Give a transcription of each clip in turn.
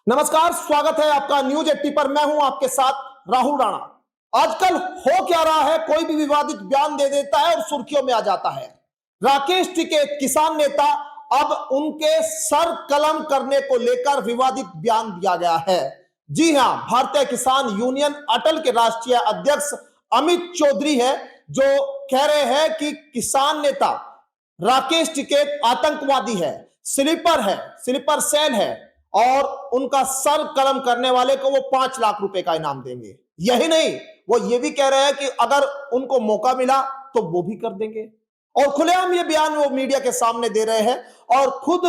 नमस्कार, स्वागत है आपका न्यूज 80 पर। मैं हूं आपके साथ राहुल राणा। आजकल हो क्या रहा है, कोई भी विवादित बयान दे देता है और सुर्खियों में आ जाता है। राकेश टिकैत किसान नेता, अब उनके सर कलम करने को लेकर विवादित बयान दिया गया है। जी हां, भारतीय किसान यूनियन अटल के राष्ट्रीय अध्यक्ष अमित चौधरी है जो कह रहे हैं कि किसान नेता राकेश टिकैत आतंकवादी है, स्लीपर सेल है और उनका सर कलम करने वाले को वो 5 लाख रुपए का इनाम देंगे। यही नहीं, वो ये भी कह रहे हैं कि अगर उनको मौका मिला तो वो भी कर देंगे। और खुलेआम ये बयान वो मीडिया के सामने दे रहे हैं और खुद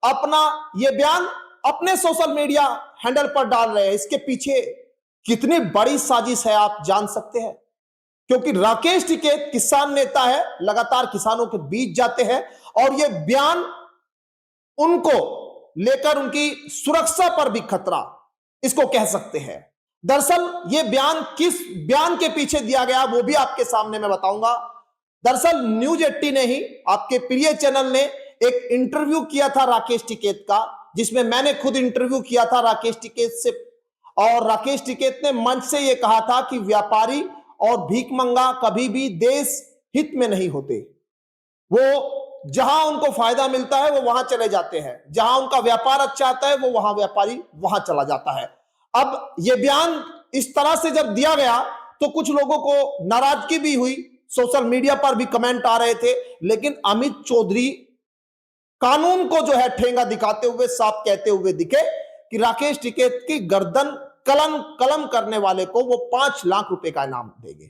अपना ये बयान अपने सोशल मीडिया हैंडल पर डाल रहे हैं। इसके पीछे कितनी बड़ी साजिश है आप जान सकते हैं, क्योंकि राकेश टिकैत किसान नेता है, लगातार किसानों के बीच जाते हैं और ये बयान उनको लेकर उनकी सुरक्षा पर भी खतरा, इसको कह सकते हैं। दरअसल ये बयान किस बयान के पीछे दिया गया वो भी आपके सामने मैं बताऊंगा। दरअसल न्यूज 80 ने ही, आपके प्रिय चैनल ने एक इंटरव्यू किया था राकेश टिकैत का, जिसमें मैंने खुद इंटरव्यू किया था राकेश टिकैत से। और राकेश टिकैत ने मंच से यह कहा था कि व्यापारी और भीखमंगा कभी भी देश हित में नहीं होते। वो जहां उनको फायदा मिलता है वो वहां चले जाते हैं, जहां उनका व्यापार अच्छा आता है वो वहां व्यापारी वहां चला जाता है। अब यह बयान इस तरह से जब दिया गया तो कुछ लोगों को नाराजगी भी हुई, सोशल मीडिया पर भी कमेंट आ रहे थे। लेकिन अमित चौधरी कानून को जो है ठेंगा दिखाते हुए साफ कहते हुए दिखे कि राकेश टिकैत की गर्दन कलम करने वाले को वो 5 लाख रुपए का इनाम देंगे।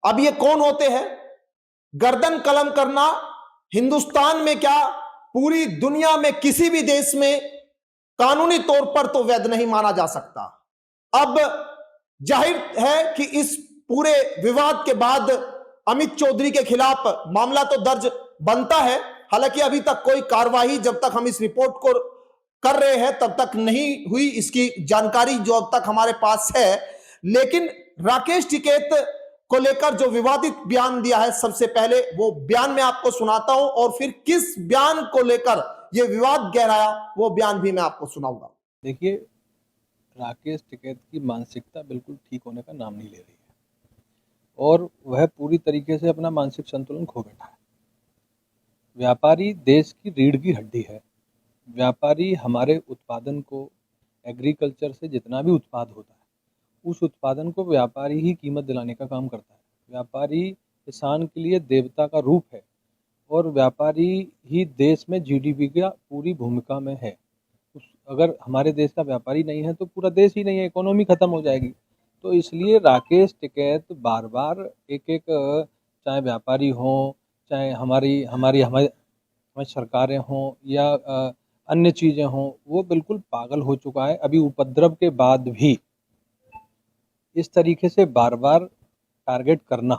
अब ये कौन होते हैं? गर्दन कलम करना हिंदुस्तान में क्या, पूरी दुनिया में किसी भी देश में कानूनी तौर पर तो वैध नहीं माना जा सकता। अब जाहिर है कि इस पूरे विवाद के बाद अमित चौधरी के खिलाफ मामला तो दर्ज बनता है। हालांकि अभी तक कोई कार्रवाई, जब तक हम इस रिपोर्ट को कर रहे हैं तब तक नहीं हुई, इसकी जानकारी जो अब तक हमारे पास है। लेकिन राकेश टिकैत को लेकर जो विवादित बयान दिया है, सबसे पहले वो बयान मैं आपको सुनाता हूं और फिर किस बयान को लेकर यह विवाद गहराया वो बयान भी मैं आपको सुनाऊंगा। देखिए, राकेश टिकैत की मानसिकता बिल्कुल ठीक होने का नाम नहीं ले रही है और वह पूरी तरीके से अपना मानसिक संतुलन खो बैठा है। व्यापारी देश की रीढ़ की हड्डी है। व्यापारी हमारे उत्पादन को, एग्रीकल्चर से जितना भी उत्पाद होता है उस उत्पादन को व्यापारी ही कीमत दिलाने का काम करता है। व्यापारी किसान के लिए देवता का रूप है और व्यापारी ही देश में जीडीपी का पूरी भूमिका में है। अगर हमारे देश का व्यापारी नहीं है तो पूरा देश ही नहीं है, इकोनॉमी खत्म हो जाएगी। तो इसलिए राकेश टिकैत बार बार एक चाहे व्यापारी हों, चाहे हमारी हमारी हमारी हमारी सरकारें हों या अन्य चीज़ें हों, वो बिल्कुल पागल हो चुका है। अभी उपद्रव के बाद भी इस तरीके से बार बार टारगेट करना,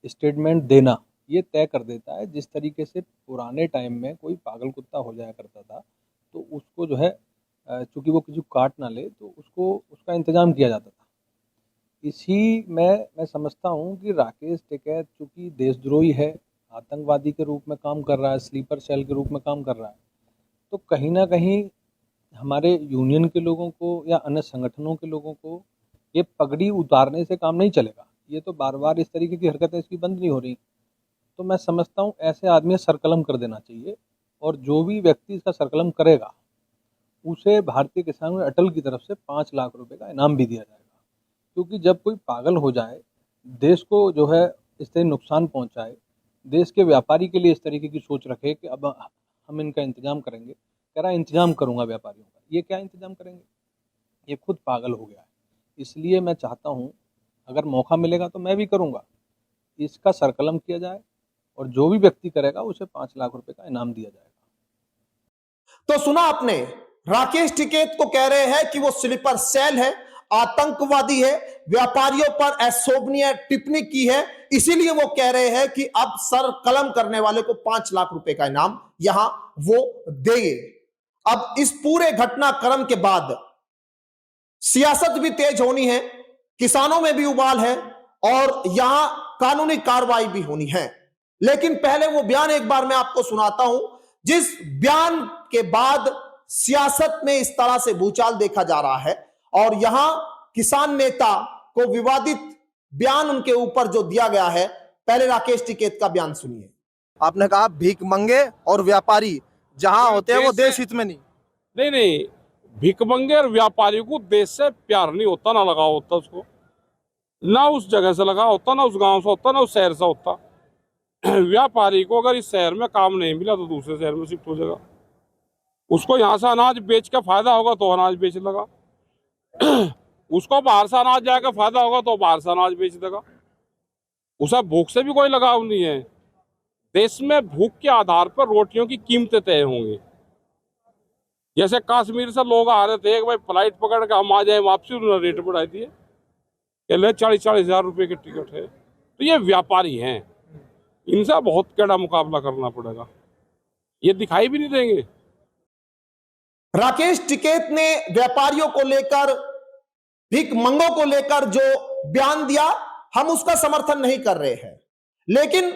स्टेटमेंट देना, ये तय कर देता है। जिस तरीके से पुराने टाइम में कोई पागल कुत्ता हो जाया करता था तो उसको जो है, चूँकि वो किसी को काट ना ले तो उसको उसका इंतज़ाम किया जाता था। इसी में मैं समझता हूँ कि राकेश टिकैत चूँकि देशद्रोही है, आतंकवादी के रूप में काम कर रहा है, स्लीपर सेल के रूप में काम कर रहा है, तो कहीं ना कहीं हमारे यूनियन के लोगों को या अन्य संगठनों के लोगों को ये पगड़ी उतारने से काम नहीं चलेगा। ये तो बार बार इस तरीके की हरकतें इसकी बंद नहीं हो रही। तो मैं समझता हूँ ऐसे आदमी सरकलम कर देना चाहिए और जो भी व्यक्ति इसका सरकलम करेगा उसे भारतीय किसान अटल की तरफ से 5 लाख रुपए का इनाम भी दिया जाएगा। क्योंकि जब कोई पागल हो जाए, देश को जो है इस तरह नुकसान पहुंचाए, देश के व्यापारी के लिए इस तरीके की सोच रखे कि अब हम इनका इंतजाम करेंगे, कह रहा है इंतजाम करूंगा व्यापारियों का, ये क्या इंतजाम करेंगे? ये खुद पागल हो गया है। इसलिए मैं चाहता हूँ अगर मौका मिलेगा तो मैं भी करूँगा, इसका सरकलम किया जाए और जो भी व्यक्ति करेगा उसे 5 लाख रुपए का इनाम दिया जाएगा। तो सुना आपने, राकेश टिकैत को कह रहे हैं कि वो स्लीपर सेल है, आतंकवादी है, व्यापारियों पर अशोभनीय टिप्पणी की है, इसीलिए वो कह रहे हैं कि अब सर कलम करने वाले को 5 लाख रुपए का इनाम यहां वो देंगे। अब इस पूरे घटनाक्रम के बाद सियासत भी तेज होनी है, किसानों में भी उबाल है और यहां कानूनी कार्रवाई भी होनी है। लेकिन पहले वो बयान एक बार मैं आपको सुनाता हूं, जिस बयान के बाद सियासत में इस तरह से भूचाल देखा जा रहा है और यहां किसान नेता को विवादित बयान उनके ऊपर जो दिया गया है, पहले राकेश टिकैत का बयान सुनिए। आपने कहा भीख मंगे और व्यापारी जहां होते हैं वो देश हित में नहीं। नहीं, भिखमंगे और व्यापारी को देश से प्यार नहीं होता, ना लगाव होता उसको, ना उस जगह से लगा होता, ना उस गांव से होता, ना उस शहर से होता। व्यापारी को अगर इस शहर में काम नहीं मिला तो दूसरे शहर में शिफ्ट हो जाएगा। उसको यहाँ से अनाज बेच के फायदा होगा तो अनाज बेच लेगा। उसको बाहर से अनाज जाकर फायदा होगा तो बाहर से अनाज बेच देगा। उसे भूख से भी कोई लगाव नहीं है। देश में भूख के आधार पर रोटियों की कीमतें तय होंगी। जैसे कश्मीर से लोग आ रहे थे, एक भाई फ्लाइट पकड़ के हम आ जाए वापसी, उन्होंने रेट बढ़ा दिए, 40-40 हज़ार रुपये की टिकट है। तो ये व्यापारी हैं, इनसे बहुत कड़ा मुकाबला करना पड़ेगा, ये दिखाई भी नहीं देंगे। राकेश टिकैत ने व्यापारियों को लेकर, भीख मंगों को लेकर जो बयान दिया, हम उसका समर्थन नहीं कर रहे हैं, लेकिन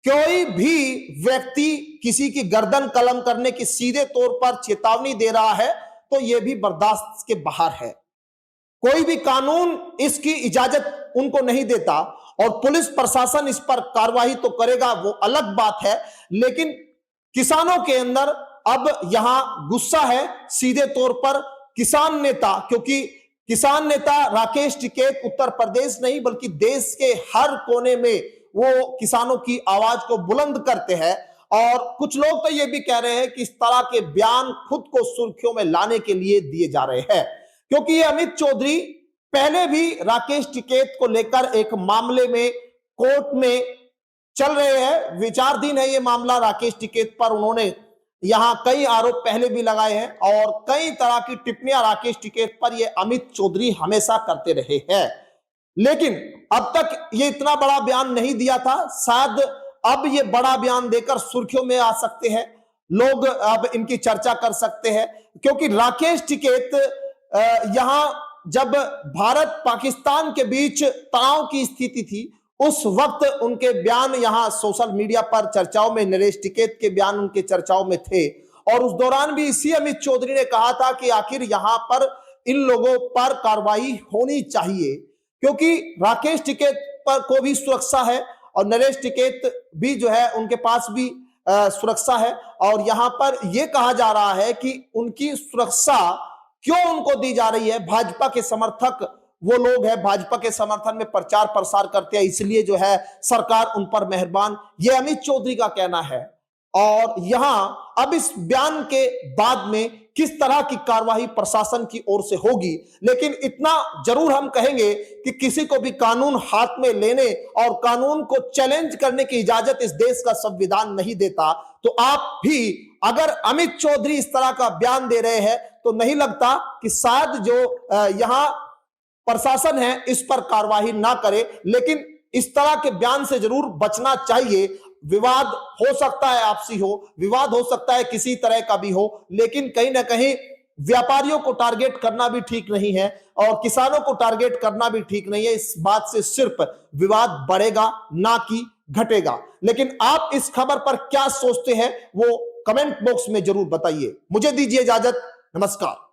कोई भी व्यक्ति किसी की गर्दन कलम करने की सीधे तौर पर चेतावनी दे रहा है तो यह भी बर्दाश्त के बाहर है। कोई भी कानून इसकी इजाजत उनको नहीं देता और पुलिस प्रशासन इस पर कार्रवाई तो करेगा, वो अलग बात है, लेकिन किसानों के अंदर अब यहां गुस्सा है सीधे तौर पर किसान नेता, क्योंकि किसान नेता राकेश टिकैत उत्तर प्रदेश नहीं बल्कि देश के हर कोने में वो किसानों की आवाज को बुलंद करते हैं। और कुछ लोग तो ये भी कह रहे हैं कि इस तरह के बयान खुद को सुर्खियों में लाने के लिए दिए जा रहे हैं, क्योंकि ये अमित चौधरी पहले भी राकेश टिकैत को लेकर एक मामले में कोर्ट में चल रहे हैं, विचाराधीन है ये मामला राकेश टिकैत पर। उन्होंने यहां कई आरोप पहले भी लगाए हैं और कई तरह की टिप्पणियां राकेश टिकैत पर ये अमित चौधरी हमेशा करते रहे हैं, लेकिन अब तक ये इतना बड़ा बयान नहीं दिया था। शायद अब ये बड़ा बयान देकर सुर्खियों में आ सकते हैं, लोग अब इनकी चर्चा कर सकते हैं, क्योंकि राकेश टिकैत यहां जब भारत पाकिस्तान के बीच तनाव की स्थिति थी उस वक्त उनके बयान यहां सोशल मीडिया पर चर्चाओं में, नरेश टिकैत के बयान उनके चर्चाओं में थे। और उस दौरान भी इसी अमित चौधरी ने कहा था कि आखिर यहां पर इन लोगों पर कार्रवाई होनी चाहिए, क्योंकि राकेश टिकैत पर को भी सुरक्षा है और नरेश टिकैत भी जो है उनके पास भी सुरक्षा है। और यहां पर यह कहा जा रहा है कि उनकी सुरक्षा क्यों उनको दी जा रही है, भाजपा के समर्थक वो लोग हैं, भाजपा के समर्थन में प्रचार प्रसार करते हैं, इसलिए जो है सरकार उन पर मेहरबान, ये अमित चौधरी का कहना है। और यहां अब इस बयान के बाद में किस तरह की कार्रवाई प्रशासन की ओर से होगी, लेकिन इतना जरूर हम कहेंगे कि किसी को भी कानून हाथ में लेने और कानून को चैलेंज करने की इजाजत इस देश का संविधान नहीं देता। तो आप भी अगर अमित चौधरी इस तरह का बयान दे रहे हैं तो नहीं लगता कि शायद जो यहां प्रशासन है इस पर कार्रवाई ना करे, लेकिन इस तरह के बयान से जरूर बचना चाहिए। विवाद हो सकता है, आपसी हो, विवाद हो सकता है किसी तरह का भी हो, लेकिन कहीं ना कहीं व्यापारियों को टारगेट करना भी ठीक नहीं है और किसानों को टारगेट करना भी ठीक नहीं है। इस बात से सिर्फ विवाद बढ़ेगा ना कि घटेगा। लेकिन आप इस खबर पर क्या सोचते हैं वो कमेंट बॉक्स में जरूर बताइए। मुझे दीजिए इजाजत, नमस्कार।